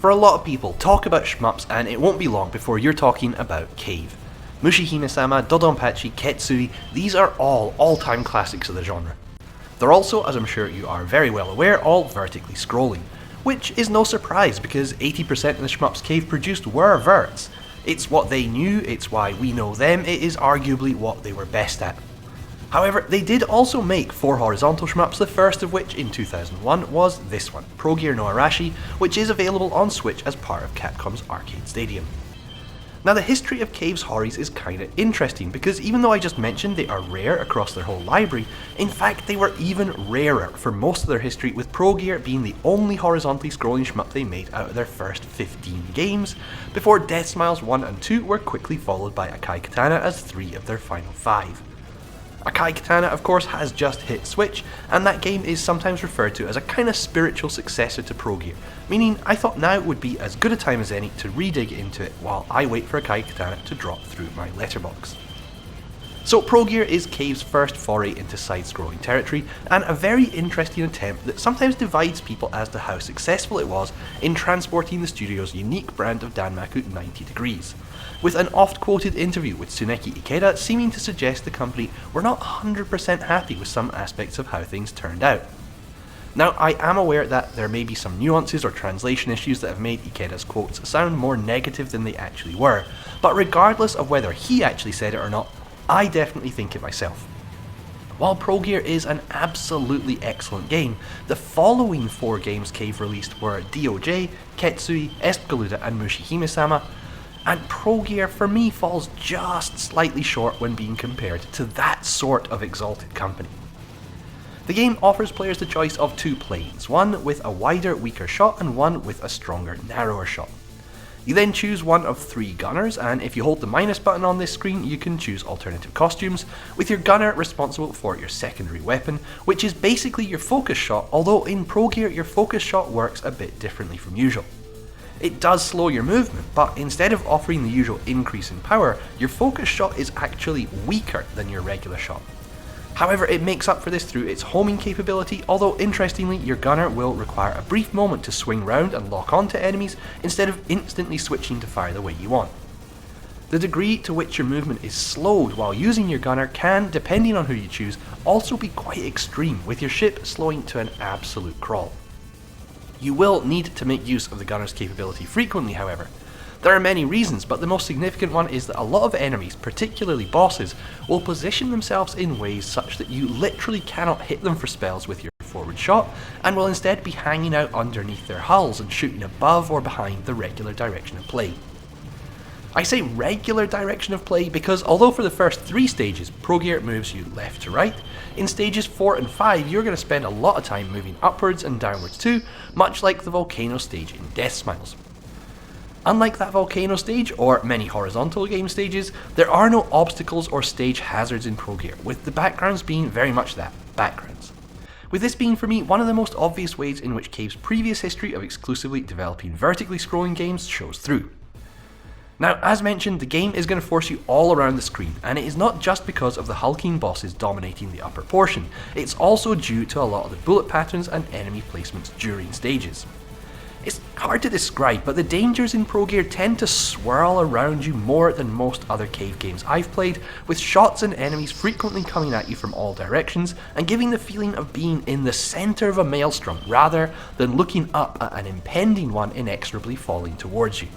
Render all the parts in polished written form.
For a lot of people, talk about shmups and it won't be long before you're talking about Cave. Mushihime-sama, Dodonpachi, Ketsui, these are all all-time classics of the genre. They're also, as I'm sure you are very well aware, all vertically scrolling, which is no surprise because 80% of the shmups Cave produced were verts. It's what they knew, it's why we know them, it is arguably what they were best at. However, they did also make 4 horizontal shmups, the first of which in 2001 was this one, Progear no Arashi, which is available on Switch as part of Capcom's Arcade Stadium. Now the history of Cave's horis is kinda interesting because even though I just mentioned they are rare across their whole library, in fact they were even rarer for most of their history, with Progear being the only horizontally scrolling shmup they made out of their first 15 games, before Death Smiles 1 and 2 were quickly followed by Akai Katana as 3 of their final 5. Akai Katana of course has just hit Switch, and that game is sometimes referred to as a kinda spiritual successor to Progear, meaning I thought now would be as good a time as any to re-dig into it while I wait for Akai Katana to drop through my letterbox. So Progear is Cave's first foray into side-scrolling territory, and a very interesting attempt that sometimes divides people as to how successful it was in transporting the studio's unique brand of Danmaku 90 degrees, with an oft-quoted interview with Tsuneki Ikeda seeming to suggest the company were not 100% happy with some aspects of how things turned out. Now, I am aware that there may be some nuances or translation issues that have made Ikeda's quotes sound more negative than they actually were, but regardless of whether he actually said it or not, I definitely think it myself. While Progear is an absolutely excellent game, the following 4 games Cave released were DOJ, Ketsui, Galuda and Mushihime-sama, and Progear for me falls just slightly short when being compared to that sort of exalted company. The game offers players the choice of 2 planes, one with a wider, weaker shot and one with a stronger, narrower shot. You then choose one of 3 gunners, and if you hold the minus button on this screen you can choose alternative costumes, with your gunner responsible for your secondary weapon, which is basically your focus shot, although in Progear your focus shot works a bit differently from usual. It does slow your movement, but instead of offering the usual increase in power, your focus shot is actually weaker than your regular shot. However, it makes up for this through its homing capability, although interestingly your gunner will require a brief moment to swing round and lock onto enemies instead of instantly switching to fire the way you want. The degree to which your movement is slowed while using your gunner can, depending on who you choose, also be quite extreme, with your ship slowing to an absolute crawl. You will need to make use of the gunner's capability frequently, however. There are many reasons, but the most significant one is that a lot of enemies, particularly bosses, will position themselves in ways such that you literally cannot hit them for spells with your forward shot, and will instead be hanging out underneath their hulls and shooting above or behind the regular direction of play. I say regular direction of play because although for the first 3 stages Progear moves you left to right, in stages 4 and 5 you're going to spend a lot of time moving upwards and downwards too, much like the volcano stage in Death Smiles. Unlike that volcano stage, or many horizontal game stages, there are no obstacles or stage hazards in Progear, with the backgrounds being very much that, backgrounds. With this being for me one of the most obvious ways in which Cave's previous history of exclusively developing vertically scrolling games shows through. Now, as mentioned, the game is going to force you all around the screen, and it is not just because of the hulking bosses dominating the upper portion, it's also due to a lot of the bullet patterns and enemy placements during stages. It's hard to describe, but the dangers in Progear tend to swirl around you more than most other Cave games I've played, with shots and enemies frequently coming at you from all directions and giving the feeling of being in the centre of a maelstrom rather than looking up at an impending one inexorably falling towards you.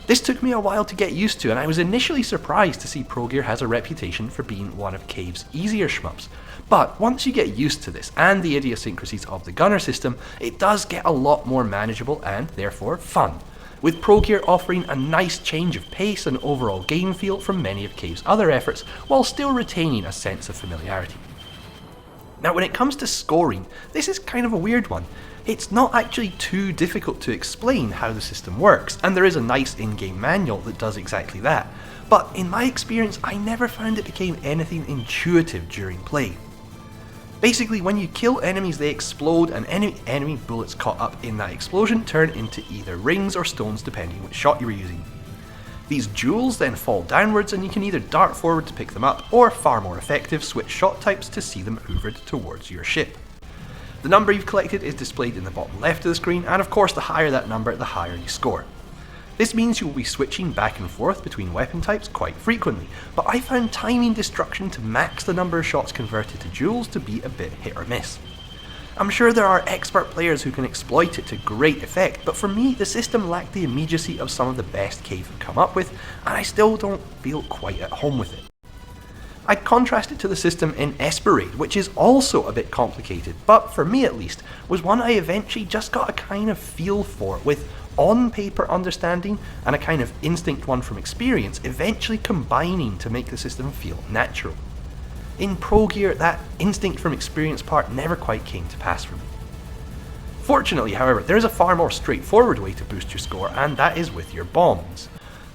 This took me a while to get used to, and I was initially surprised to see Progear has a reputation for being one of Cave's easier shmups. But once you get used to this and the idiosyncrasies of the gunner system, it does get a lot more manageable and therefore fun, with Progear offering a nice change of pace and overall game feel from many of Cave's other efforts, while still retaining a sense of familiarity. Now when it comes to scoring, this is kind of a weird one. It's not actually too difficult to explain how the system works, and there is a nice in-game manual that does exactly that, but in my experience I never found it became anything intuitive during play. Basically, when you kill enemies they explode, and any enemy bullets caught up in that explosion turn into either rings or stones depending which shot you were using. These jewels then fall downwards and you can either dart forward to pick them up, or far more effective, switch shot types to see them hoovered towards your ship. The number you've collected is displayed in the bottom left of the screen, and of course the higher that number, the higher you score. This means you will be switching back and forth between weapon types quite frequently, but I found timing destruction to max the number of shots converted to duels to be a bit hit or miss. I'm sure there are expert players who can exploit it to great effect, but for me the system lacked the immediacy of some of the best Cave have come up with, and I still don't feel quite at home with it. I'd contrast it to the system in Esperade, which is also a bit complicated, but for me at least, was one I eventually just got a kind of feel for, with on-paper understanding and a kind of instinct one from experience eventually combining to make the system feel natural. In Progear, that instinct from experience part never quite came to pass for me. Fortunately, however, there is a far more straightforward way to boost your score, and that is with your bombs.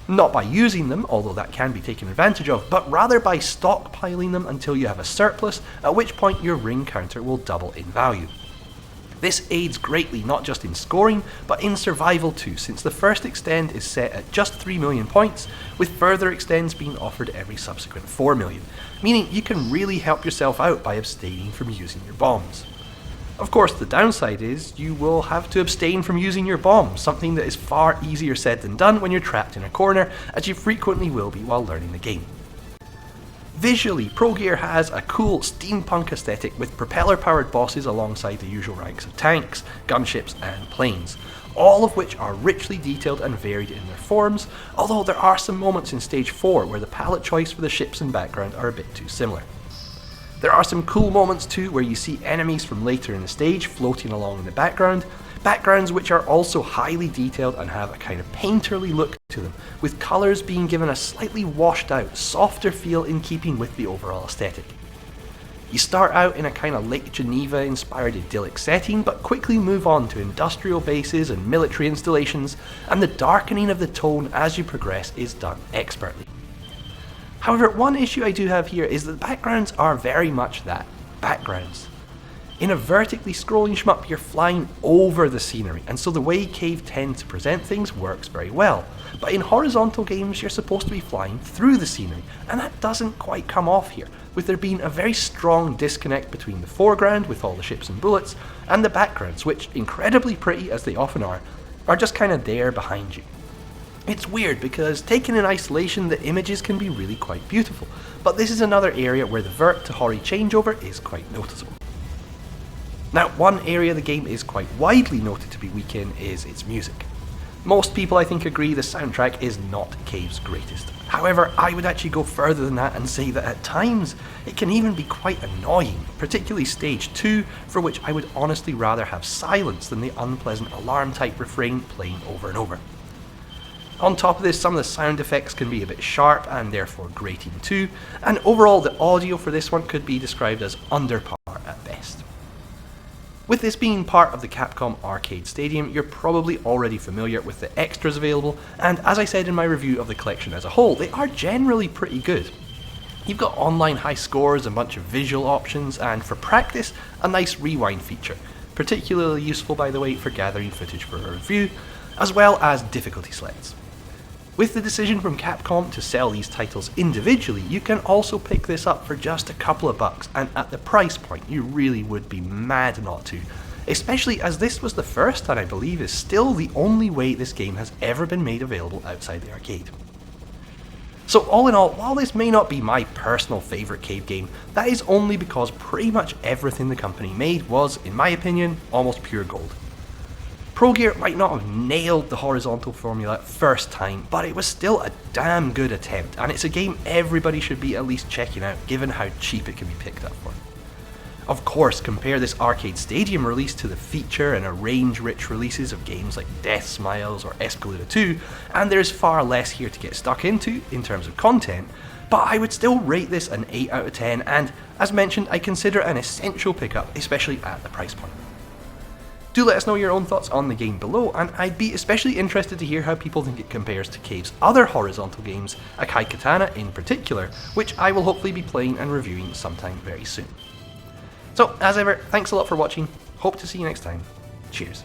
Not by using them, although that can be taken advantage of, but rather by stockpiling them until you have a surplus, at which point your ring counter will double in value. This aids greatly not just in scoring, but in survival too, since the first extend is set at just 3 million points, with further extends being offered every subsequent 4 million, meaning you can really help yourself out by abstaining from using your bombs. Of course, the downside is you will have to abstain from using your bombs, something that is far easier said than done when you're trapped in a corner, as you frequently will be while learning the game. Visually, Progear has a cool steampunk aesthetic with propeller-powered bosses alongside the usual ranks of tanks, gunships and planes, all of which are richly detailed and varied in their forms, although there are some moments in Stage 4 where the palette choice for the ships and background are a bit too similar. There are some cool moments too where you see enemies from later in the stage floating along in the background, backgrounds which are also highly detailed and have a kind of painterly look to them, with colours being given a slightly washed out, softer feel in keeping with the overall aesthetic. You start out in a kind of Lake Geneva inspired idyllic setting, but quickly move on to industrial bases and military installations, and the darkening of the tone as you progress is done expertly. However, one issue I do have here is that the backgrounds are very much that, backgrounds. In a vertically scrolling shmup, you're flying over the scenery, and so the way Cave tends to present things works very well. But in horizontal games, you're supposed to be flying through the scenery, and that doesn't quite come off here, with there being a very strong disconnect between the foreground, with all the ships and bullets, and the backgrounds, which, incredibly pretty as they often are just kind of there behind you. It's weird because taken in isolation the images can be really quite beautiful, but this is another area where the vert to hori changeover is quite noticeable. Now, one area the game is quite widely noted to be weak in is its music. Most people I think agree the soundtrack is not Cave's greatest. However, I would actually go further than that and say that at times it can even be quite annoying, particularly Stage 2, for which I would honestly rather have silence than the unpleasant alarm type refrain playing over and over. On top of this, some of the sound effects can be a bit sharp and therefore grating too, and overall the audio for this one could be described as under par at best. With this being part of the Capcom Arcade Stadium, you're probably already familiar with the extras available, and as I said in my review of the collection as a whole, they are generally pretty good. You've got online high scores, a bunch of visual options, and for practice, a nice rewind feature, particularly useful by the way for gathering footage for a review, as well as difficulty selects. With the decision from Capcom to sell these titles individually, you can also pick this up for just a couple of bucks, and at the price point you really would be mad not to, especially as this was the first and I believe is still the only way this game has ever been made available outside the arcade. So all in all, while this may not be my personal favourite Cave game, that is only because pretty much everything the company made was, in my opinion, almost pure gold. Progear might not have nailed the horizontal formula first time, but it was still a damn good attempt, and it's a game everybody should be at least checking out given how cheap it can be picked up for. Of course, compare this Arcade Stadium release to the feature and range-rich releases of games like Death Smiles or Escalada 2, and there's far less here to get stuck into in terms of content, but I would still rate this an 8 out of 10, and as mentioned, I consider an essential pickup, especially at the price point. Do let us know your own thoughts on the game below, and I'd be especially interested to hear how people think it compares to Cave's other horizontal games, Akai Katana in particular, which I will hopefully be playing and reviewing sometime very soon. So, as ever, thanks a lot for watching, hope to see you next time, cheers.